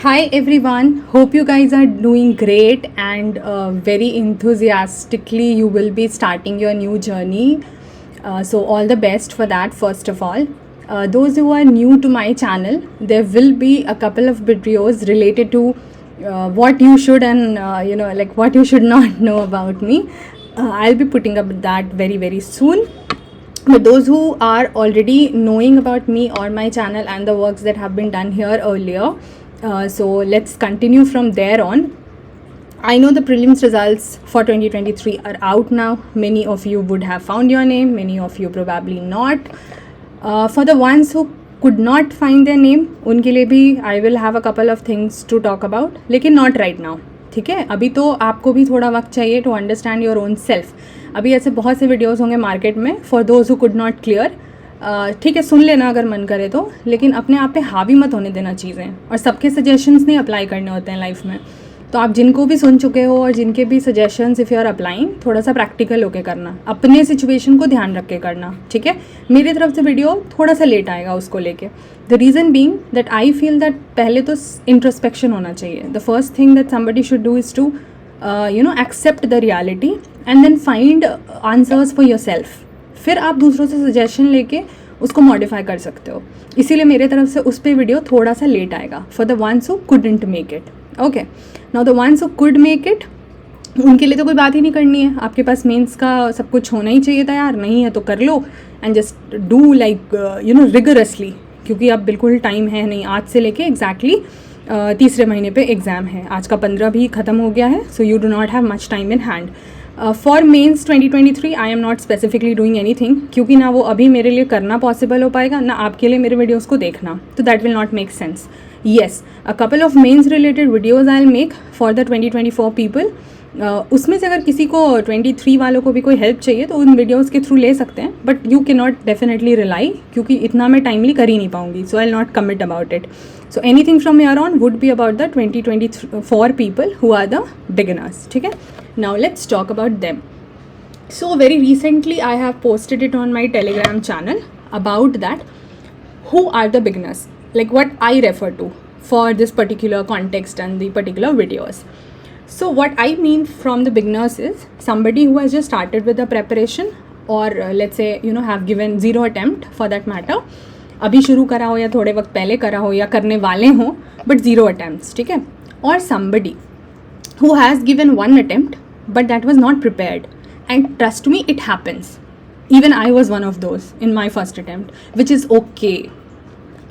Hi everyone, hope you guys are doing great and very enthusiastically you will be starting your new journey. So, all the best for that, first of all. Those who are new to my channel, there will be a couple of videos related to what you should and like what you should not know about me. I'll be putting up that very soon. But those who are already knowing about me or my channel and the works that have been done here earlier, so let's continue from there on. I know the prelims results for 2023 are out now. Many of you would have found your name, many of you probably not. For the ones who could not find their name, उनके लिए भी I will have a couple of things to talk about, लेकिन not right now. ठीक है, अभी तो आपको भी थोड़ा वक्त चाहिए to understand your own self. अभी ऐसे बहुत से वीडियोस होंगे मार्केट में for those who could not clear. ठीक है, सुन लेना अगर मन करे तो, लेकिन अपने आप पे हावी मत होने देना चीज़ें, और सबके सजेशंस नहीं अप्लाई करने होते हैं लाइफ में. तो आप जिनको भी सुन चुके हो और जिनके भी suggestions if you are applying, थोड़ा सा प्रैक्टिकल होके करना, अपने सिचुएशन को ध्यान रख के करना. ठीक है, मेरी तरफ से वीडियो थोड़ा सा लेट आएगा उसको लेके. The reason being that I feel that पहले तो इंट्रोस्पेक्शन होना चाहिए. The first thing that somebody should do is to accept the reality and then find answers for yourself. फिर आप दूसरों से सजेशन लेके उसको मॉडिफाई कर सकते हो. इसीलिए मेरे तरफ से उस पर वीडियो थोड़ा सा लेट आएगा for the ones who couldn't make it. Okay, now the ones who could make it, उनके लिए तो कोई बात ही नहीं करनी है. आपके पास मेंस का सब कुछ होना ही चाहिए था यार. नहीं है तो कर लो and just do like rigorously, क्योंकि अब बिल्कुल टाइम है नहीं. आज से लेके एग्जैक्टली तीसरे महीने पे एग्ज़ाम है. आज का 15 भी ख़त्म हो गया है. So you do not have much time in hand. For mains 2023 I am not specifically doing anything, क्योंकि ना वो अभी मेरे लिए करना पॉसिबल हो पाएगा, ना आपके लिए मेरे वीडियोज़ को देखना. तो that will not make sense. Yes, a couple of mains related videos I will make for the 2024 people. उसमें से अगर किसी को 23 वालों को भी कोई हेल्प चाहिए तो उन वीडियोज़ के थ्रू ले सकते हैं, but you can not definitely rely, क्योंकि इतना मैं टाइमली कर ही नहीं पाऊंगी. So I will not commit about it. So anything from here on would be about the 2024 people who are the beginners. ठीक है, now let's talk about them. So very recently I have posted it on my Telegram channel about that who are the beginners, like what I refer to for this particular context and the particular videos. So what I mean from the beginners is somebody who has just started with the preparation, or let's say have given zero attempt for that matter. अभी शुरू करा हो या थोड़े वक्त पहले करा हो या करने वाले हो, but zero attempts. ठीक है, or somebody who has given one attempt but that was not prepared. And trust me, it happens. Even I was one of those in my first attempt, which is okay.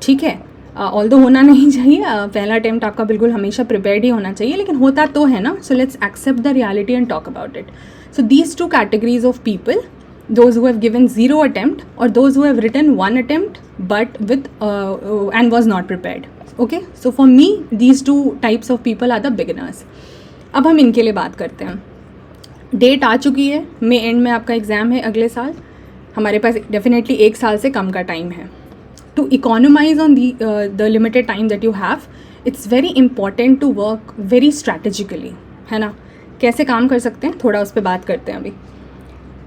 ठीक है, although होना नहीं चाहिए. पहला attempt आपका बिल्कुल हमेशा prepared ही होना चाहिए, लेकिन होता तो है ना. So let's accept the reality and talk about it. So these two categories of people, those who have given zero attempt or those who have written one attempt but with and was not prepared. Okay, so for me these two types of people are the beginners. अब हम इनके लिए बात करते हैं. Date आ चुकी है, मई and में आपका एग्ज़ाम है अगले साल. हमारे पास डेफिनेटली एक साल से कम का टाइम है. To economise on the limited time that you have, it's very important to work very strategically, है ना. कैसे काम कर सकते हैं, थोड़ा उस पर बात करते हैं अभी.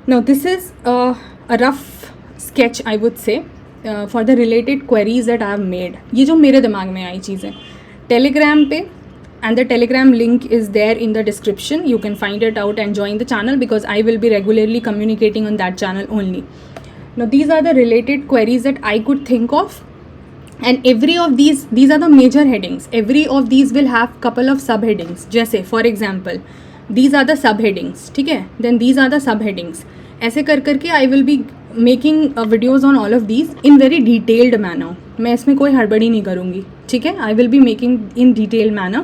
Now this is a rough sketch I would say for the related queries that I have made. ये जो मेरे दिमाग में आई चीज़ें टेलीग्राम पे, and the telegram link is there in the description. You can find it out and join the channel because I will be regularly communicating on that channel only. Now these are the related queries that I could think of, and every of these are the major headings. Every of these will have couple of subheadings. जैसे for example these are the subheadings. ठीक है, then these are the subheadings. ऐसे कर करके I will be making videos on all of these in very detailed manner. मैं इसमें कोई हड़बड़ी नहीं करूँगी. ठीक है, I will be making in detailed manner.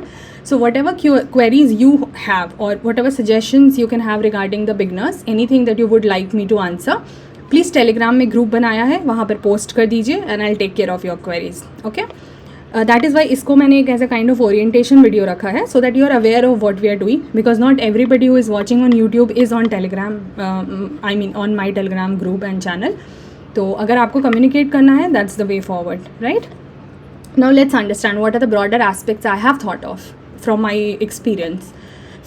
So whatever queries you have or whatever suggestions you can have regarding the beginners, anything that you would like me to answer, please Telegram में group बनाया है, वहाँ पर post कर दीजिए and I'll take care of your queries. Okay? That is why इसको मैंने एक ऐसा kind of orientation video रखा है, so that you are aware of what we are doing, because not everybody who is watching on YouTube is on Telegram, I mean on my Telegram group and channel. तो अगर आपको communicate करना है, that's the way forward, right? Now let's understand what are the broader aspects I have thought of from my experience.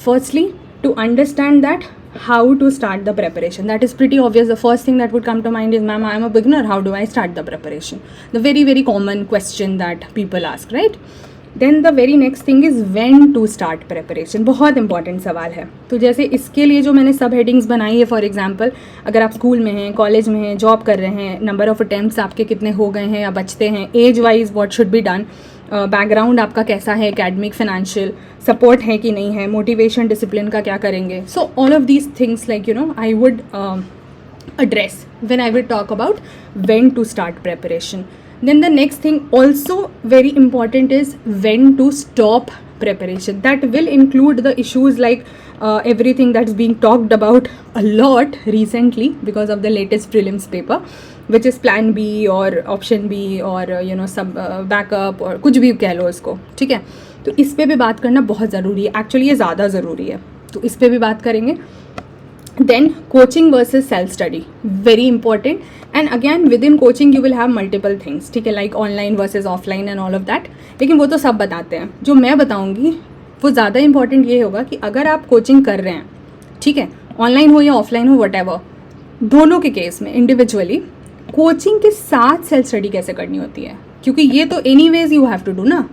Firstly, to understand that how to start the preparation. That is pretty obvious. The first thing that would come to mind is, ma'am, I am a beginner. How do I start the preparation? The very, very common question that people ask, right? Then the very next thing is when to start preparation, बहुत important सवाल है। तो जैसे इसके लिए जो मैंने सब हेडिंग्स बनाई है, फॉर एग्जांपल अगर आप स्कूल में हैं, कॉलेज में हैं, जॉब कर रहे हैं, नंबर ऑफ अटेम्प्ट्स आपके कितने हो गए हैं या बचते हैं, age wise what should be done, background आपका कैसा है, एकेडमिक, फाइनेंशियल सपोर्ट है कि नहीं है, मोटिवेशन, डिसिप्लिन का क्या करेंगे। So all of these things like I would address when I will talk about when to start preparation. Then the next thing also very important is when to stop preparation. That will include the issues like everything that's being talked about a lot recently because of the latest prelims paper, which is plan B or option B or सब backup और कुछ भी कह लो इसको, ठीक है। तो इस पे भी बात करना बहुत ज़रूरी है, एक्चुअली ये ज़्यादा ज़रूरी है, तो इस पे भी बात करेंगे। Then coaching versus self study, very important, and again within coaching you will have multiple things, ठीक है, like online versus offline and all of that, लेकिन वो तो सब बताते हैं। जो मैं बताऊंगी वो ज़्यादा इंपॉर्टेंट ये होगा कि अगर आप कोचिंग कर रहे हैं, ठीक है, ऑनलाइन हो या ऑफलाइन हो, वट दोनों के केस में इंडिविजुअली कोचिंग के साथ सेल्फ स्टडी कैसे करनी होती है, क्योंकि ये तो anyways you have to do ना,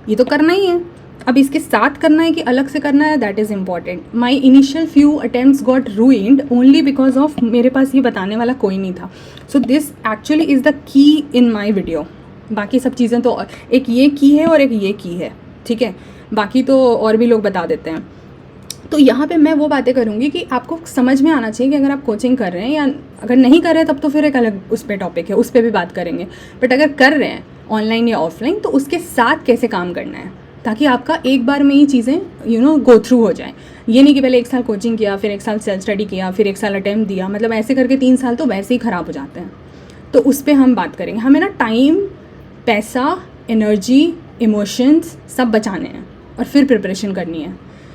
ये तो करना ही है। अब इसके साथ करना है कि अलग से करना है, that is important. My initial few attempts got ruined only because of मेरे पास ये बताने वाला कोई नहीं था। So this actually is the key in my video. बाकी सब चीज़ें तो एक ये की है और एक ये की है, ठीक है, बाकी तो और भी लोग बता देते हैं। तो यहाँ पे मैं वो बातें करूँगी कि आपको समझ में आना चाहिए कि अगर आप कोचिंग कर रहे हैं या अगर नहीं कर रहे हैं तब तो फिर एक अलग उस पर टॉपिक है, उस पर भी बात करेंगे। बट अगर कर रहे हैं ऑनलाइन या ऑफलाइन तो उसके साथ कैसे काम करना है, ताकि आपका एक बार में ही चीज़ें गो थ्रू हो जाए। ये नहीं कि पहले 1 साल कोचिंग किया, फिर 1 साल सेल्फ स्टडी किया, फिर 1 साल अटेम्प्ट दिया, मतलब ऐसे करके 3 साल तो वैसे ही ख़राब हो जाते हैं। तो उस पर हम बात करेंगे। हमें ना टाइम, पैसा, एनर्जी, इमोशंस सब बचाने हैं और फिर प्रिपरेशन करनी है,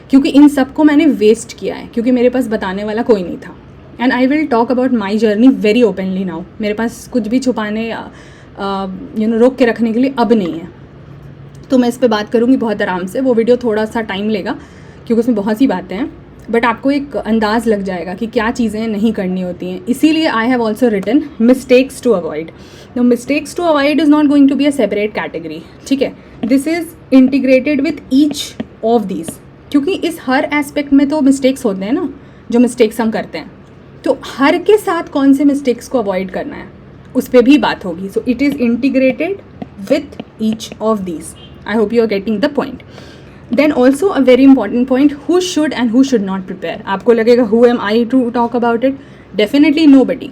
क्योंकि इन सब को मैंने वेस्ट किया है क्योंकि मेरे पास बताने वाला कोई नहीं था। And I will talk about my journey very openly now. मेरे पास कुछ भी छुपाने या रोक के रखने के लिए अब नहीं है, तो मैं इस पे बात करूँगी बहुत आराम से। वो वीडियो थोड़ा सा टाइम लेगा क्योंकि उसमें बहुत सी बातें हैं, बट आपको एक अंदाज़ लग जाएगा कि क्या चीज़ें नहीं करनी होती हैं। इसीलिए I have also written mistakes to avoid. No, mistakes to avoid is not going to be a separate category, ठीक है, this is integrated with each of these, क्योंकि इस हर एस्पेक्ट में तो मिस्टेक्स होते हैं ना, जो मिस्टेक्स हम करते हैं, तो हर के साथ कौन से मिस्टेक्स को अवॉइड करना है उस पर भी बात होगी। So it is integrated with each of these. I hope you are getting the point. Then also a very important point, who should and who should not prepare. आपको लगेगा who am I to talk about it? Definitely nobody.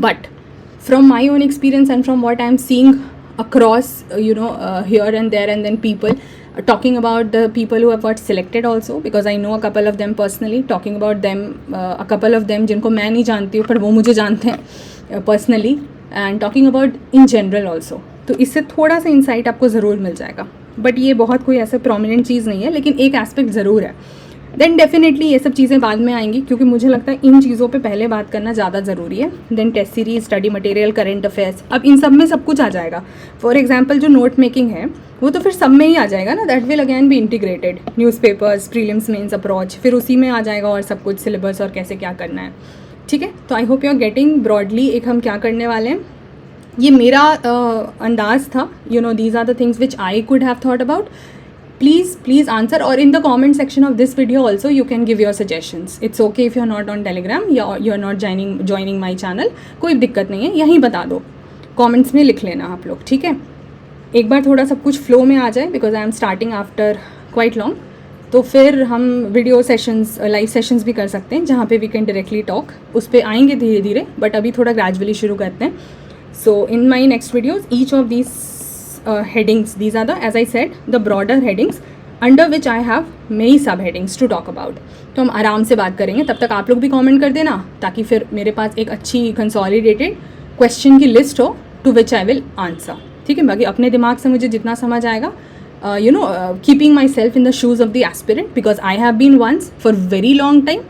But from my own experience and from what I am seeing across here and there, and then people talking about the people who have got selected also, because I know a couple of them personally, talking about them, a couple of them जिनको मैं नहीं जानती हूँ पर वो मुझे जानते हैं personally, and talking about in general also. तो इससे थोड़ा सा इंसाइट आपको ज़रूर मिल जाएगा, बट ये बहुत कोई ऐसा प्रोमिनेंट चीज़ नहीं है, लेकिन एक एस्पेक्ट ज़रूर है। देन डेफिनेटली ये सब चीज़ें बाद में आएंगी, क्योंकि मुझे लगता है इन चीज़ों पे पहले बात करना ज़्यादा ज़रूरी है। Then test series, study material, current affairs, अब इन सब में सब कुछ आ जाएगा। फॉर एग्जाम्पल जो नोट मेकिंग है वो तो फिर सब में ही आ जाएगा ना, that will again be integrated. Newspapers, prelims, mains approach, फिर उसी में आ जाएगा और सब कुछ, सिलेबस और कैसे क्या करना है, ठीक है। तो I hope you are getting broadly एक हम क्या करने वाले हैं। ये मेरा अंदाज़ था, these are the things which I could have thought about. Please answer, और in the comment section of this video also you can give your suggestions. It's okay if you are not on Telegram या you are not joining my channel, कोई दिक्कत नहीं है, यहीं बता दो, comments में लिख लेना आप लोग, ठीक है। एक बार थोड़ा सब कुछ फ्लो में आ जाए, because I am starting after quite long, तो फिर हम वीडियो सेशंस, लाइव सेशंस भी कर सकते हैं जहाँ पे वी कैन डायरेक्टली टॉक, उस पर आएंगे धीरे धीरे, बट अभी थोड़ा ग्रेजुअली शुरू करते हैं। So in my next videos, each of these headings, these are the, as I said, the broader headings under which I have many subheadings to talk about. तो हम आराम से बात करेंगे, तब तक आप लोग भी कमेंट कर देना, ताकि फिर मेरे पास एक अच्छी कंसोलिडेटेड क्वेश्चन की लिस्ट हो to which I will answer, ठीक है। बाकी अपने दिमाग से मुझे जितना समझ आएगा, keeping myself in the shoes of the aspirant, because I have been once for very long time,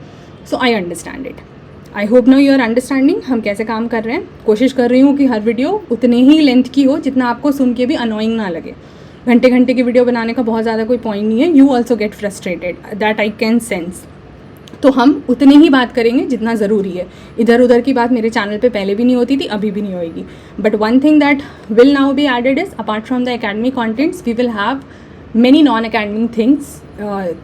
so I understand it. I hope now you are understanding हम कैसे काम कर रहे हैं। कोशिश कर रही हूँ कि हर वीडियो उतने ही लेंथ की हो जितना आपको सुन के भी अनोइंग ना लगे। घंटे घंटे की वीडियो बनाने का बहुत ज़्यादा कोई पॉइंट नहीं है। You also get frustrated, that I can sense. तो हम उतने ही बात करेंगे जितना ज़रूरी है। इधर उधर की बात मेरे चैनल पे पहले भी नहीं होती थी, अभी भी नहीं होएगी। But one thing that will now be added is apart from the academic contents we will have many non academic things,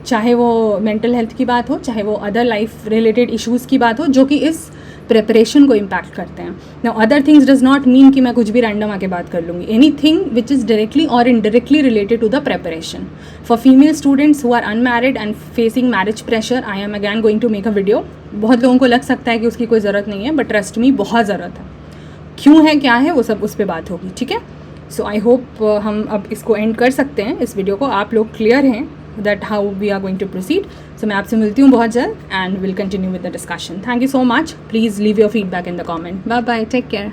चाहे वो मेंटल हेल्थ की बात हो, चाहे वो अदर लाइफ रिलेटेड इश्यूज़ की बात हो, जो कि इस प्रेपरेशन को इम्पैक्ट करते हैं। Now other things does not mean कि मैं कुछ भी रैंडम आके बात कर लूँगी। Anything which is directly और indirectly related to the preparation. For female students who are unmarried and facing marriage pressure, I am again going to make a video. बहुत लोगों को लग सकता है कि उसकी कोई ज़रूरत नहीं है, बट ट्रस्ट मी बहुत ज़रूरत है। क्यों है, क्या है, वो सब उस पर बात होगी, ठीक है। सो आई होप हम अब इसको एंड कर सकते हैं, इस वीडियो को। आप लोग क्लियर हैं that how we are going to proceed. So मैं आपसे मिलती हूँ बहुत जल्द and will continue with the discussion. Thank you so much. Please leave your feedback in the comment. Bye bye, take care.